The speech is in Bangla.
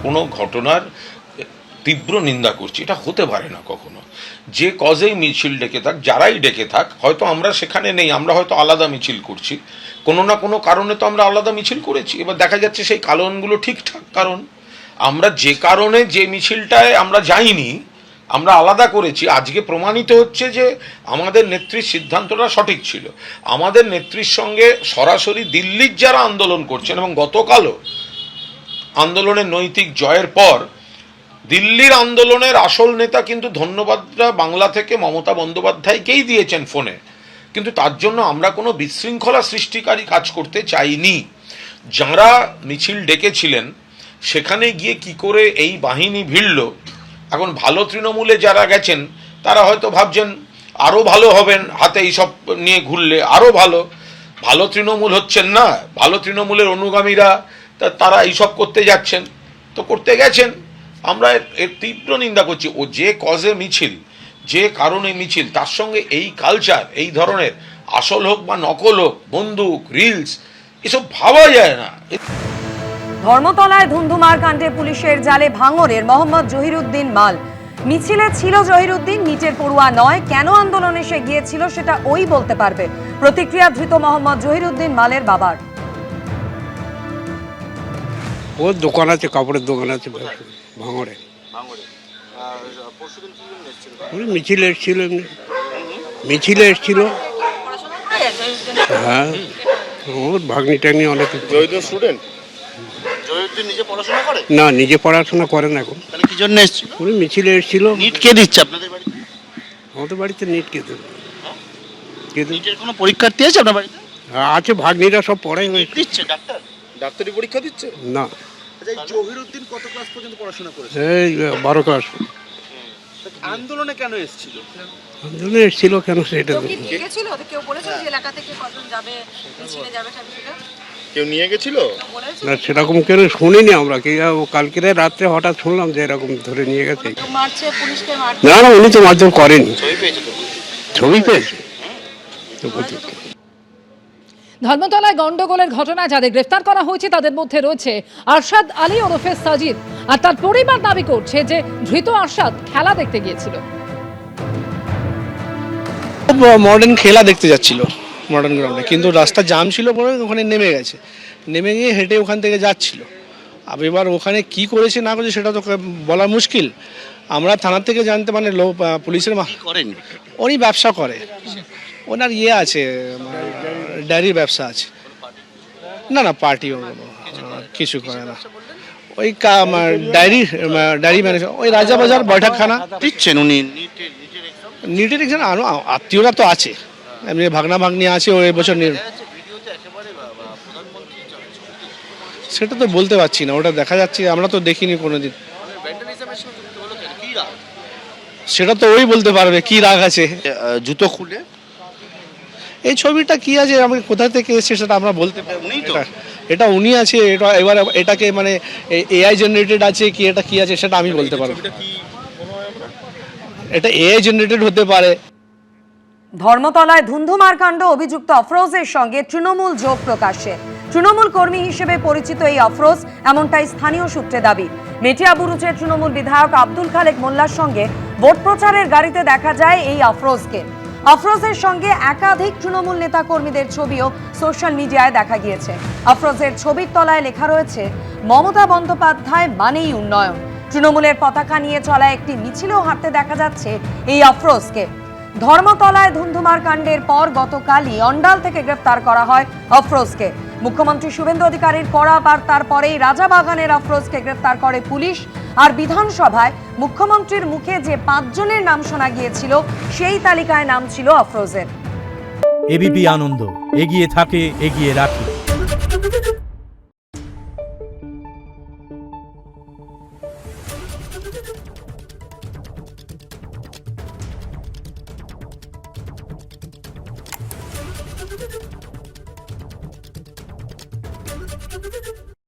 কোনো ঘটনার তীব্র নিন্দা করছি। এটা হতে পারে না কখনো। যে কজেই মিছিল ডেকে থাক, যারাই ডেকে থাক, হয়তো আমরা সেখানে নেই, আমরা হয়তো আলাদা মিছিল করছি, কোনো না কোনো কারণে তো আমরা আলাদা মিছিল করেছি। এবার দেখা যাচ্ছে সেই কারণগুলো ঠিকঠাক কারণ। আমরা যে কারণে যে মিছিলটায় আমরা যাইনি, আমরা আলাদা করেছি, আজকে প্রমাণিত হচ্ছে যে আমাদের নেত্রীর সিদ্ধান্তটা সঠিক ছিল। আমাদের নেত্রীর সঙ্গে সরাসরি দিল্লির যারা আন্দোলন করছেন, এবং গতকালও আন্দোলনের নৈতিক জয়ের পর দিল্লির আন্দোলনের আসল নেতা কিন্তু ধন্যবাদটা বাংলা থেকে মমতা বন্দ্যোপাধ্যায়কেই দিয়েছেন ফোনে, কিন্তু তার জন্য আমরা কোনো বিশৃঙ্খলা সৃষ্টিকারী কাজ করতে চাইনি। যারা মিছিল ডেকেছিলেন সেখানে গিয়ে কি করে এই বাহিনী ভিড়ল, এখন ভালো তৃণমূলে যারা গেছেন তারা হয়তো ভাবছেন আরও ভালো হবেন, হাতে এইসব নিয়ে ঘুরলে আরও ভালো। ভালো তৃণমূল হচ্ছেন না, ভালো তৃণমূলের অনুগামীরা তারা এইসব করতে যাচ্ছেন, তো করতে গেছেন। আমরা এর তীব্র নিন্দা করছি। ও যে কজে মিছিল, যে কারণে মিছিল, তার সঙ্গে এই কালচার, এই ধরনের আসল হোক বা নকল হোক, বন্দুক, রিলস, এসব ভাবা যায় না। ধর্মতলায় ধুন্ধুমার কাণ্ডে পুলিশের জালে ভাঙড়ের মোহাম্মদ জহিরুদ্দিন মাল। মিছিলে ছিল জহিরুদ্দিন, নিচের পড়ুয়া নয়। কেন আন্দোলনে সে গিয়েছিল সেটা ওই বলতে পারবে। প্রতিক্রিয়া ধৃত মোহাম্মদ জহিরুদ্দিন মালের বাবার। ওর দোকান আছে, কাপড়ের দোকান আছে ভাঙড়ে। মিছিলে এসেছিল, এমনি মিছিলে এসেছিল। হ্যাঁ, ওর ভাগ্নি টাগ্নি অনেক। না, নিজে পড়াশোনা করে না এখন। কি জন্য এসেছিল? উনি মিছিলে এসেছিল। নিট কে দিচ্ছে আপনাদের বাড়িতে? আমাদের বাড়িতে নিট কে দেবে? নিটের কোনো পরীক্ষার্থী আছে আপনার বাড়িতে? আছে, ভাগ্নিরা সব পড়াই হয়েছে। দিচ্ছে ডাক্তারি পরীক্ষা দিচ্ছে না। জহিরুদ্দিন কত ক্লাস পর্যন্ত পড়াশোনা করেছে? এই 12 ক্লাস। আন্দোলনে কেন এসেছিল? আন্দোলনে এসেছিল কেন সেটা কেউ নিয়ে গেছিল না, সেরকম কেন শুনিনি আমরা। কি কালকে রাত্রে হঠাৎ শুনলাম যে এরকম ধরে নিয়ে গেছে। না না, উনি তো মারধর করেনি। ছবি পেয়েছে। ধর্মতলায় গন্ডগোলের ঘটনায় যাদের গ্রেফতার করা হয়েছে তাদের মধ্যে রয়েছে আরশাদ আলী ওরফে সাজিদ। আর তার পরিবার দাবি করছে যে ধৃত আরশাদ খেলা দেখতে গিয়েছিল। মডার্ন খেলা দেখতে যাচ্ছিল মডার্ন গ্রাউন্ডে, কিন্তু রাস্তা জাম ছিল বলে ওখানে নেমে গেছে। নেমে গিয়ে হেঁটে ওখান থেকে যাচ্ছিল। এবার ওখানে কি করেছে না করেছে সেটা তো বলা মুশকিল। আমরা থানা থেকে জানতে মানে পুলিশের করেন, উনি ব্যবসা করে, ওনার ইয়ে আছে, ডায়েরির ব্যবসা আছে। না না, পার্টি কিছু করে না, ওই ডায়েরি ম্যানেজার, ওই রাজাবাজার বৈঠকখানা দিচ্ছেন উনি। নিটের এক্সাম আত্মীয়রা তো আছে, এমনি ভাগনা ভাগ্নি আছে। ওই বছর সেটা তো বলতে পারছি না, ওটা দেখা যাচ্ছে, আমরা তো দেখিনি কোনোদিন। সেটা তো ওই বলতে পারবে কি রাগ আছে। জুতো খুলে এই ছবিটা কি আছে, আমাকে কোথা থেকে এসেছে সেটা আমরা বলতে পারবো। এটা উনি আছে, এটা এবার এটাকে মানে এআই জেনারেটেড আছে কি, এটা কি আছে সেটা আমি বলতে পারবো। এটা এআই জেনারেটেড হতে পারে। ধর্মতলায় ধুন্ধুমার কাণ্ড, অভিযুক্ত আফরোজের সঙ্গে তৃণমূল যোগ প্রকাশ্যে। তৃণমূল কর্মী হিসেবে পরিচিত এই আফরোজ, এমনটাই স্থানীয় সূত্রে দাবি। মেটিয়াবুরুজের তৃণমূল বিধায়ক আব্দুল খালেক মোল্লার সঙ্গে ভোট প্রচারের গাড়িতে দেখা যায় এই আফরোজকে। আফরোজের সঙ্গে একাধিক তৃণমূল নেতা কর্মীদের ছবিও সোশ্যাল মিডিয়ায় দেখা গিয়েছে। আফরোজের ছবির তলায় লেখা রয়েছে মমতা বন্দ্যোপাধ্যায় মানেই উন্নয়ন। তৃণমূলের পতাকা নিয়ে চলা একটি মিছিলেও হাঁটতে দেখা যাচ্ছে এই আফরোজকে। ধর্মতলায় ধুন্ধুমার কাণ্ডের পর গতকালই অন্ডাল থেকে গ্রেফতার করা হয় আফরোজকে। মুখ্যমন্ত্রী শুভেন্দু অধিকারীর কড়া বার্তার পরেই রাজাবাগানের আফরোজকে গ্রেফতার করে পুলিশ। আর বিধানসভায় মুখ্যমন্ত্রীর মুখে যে 5 জনের নাম শোনা গিয়েছিল সেই তালিকায় নাম ছিল আফরোজের। এবিপি আনন্দ, এগিয়ে থাকে, এগিয়ে রাখে।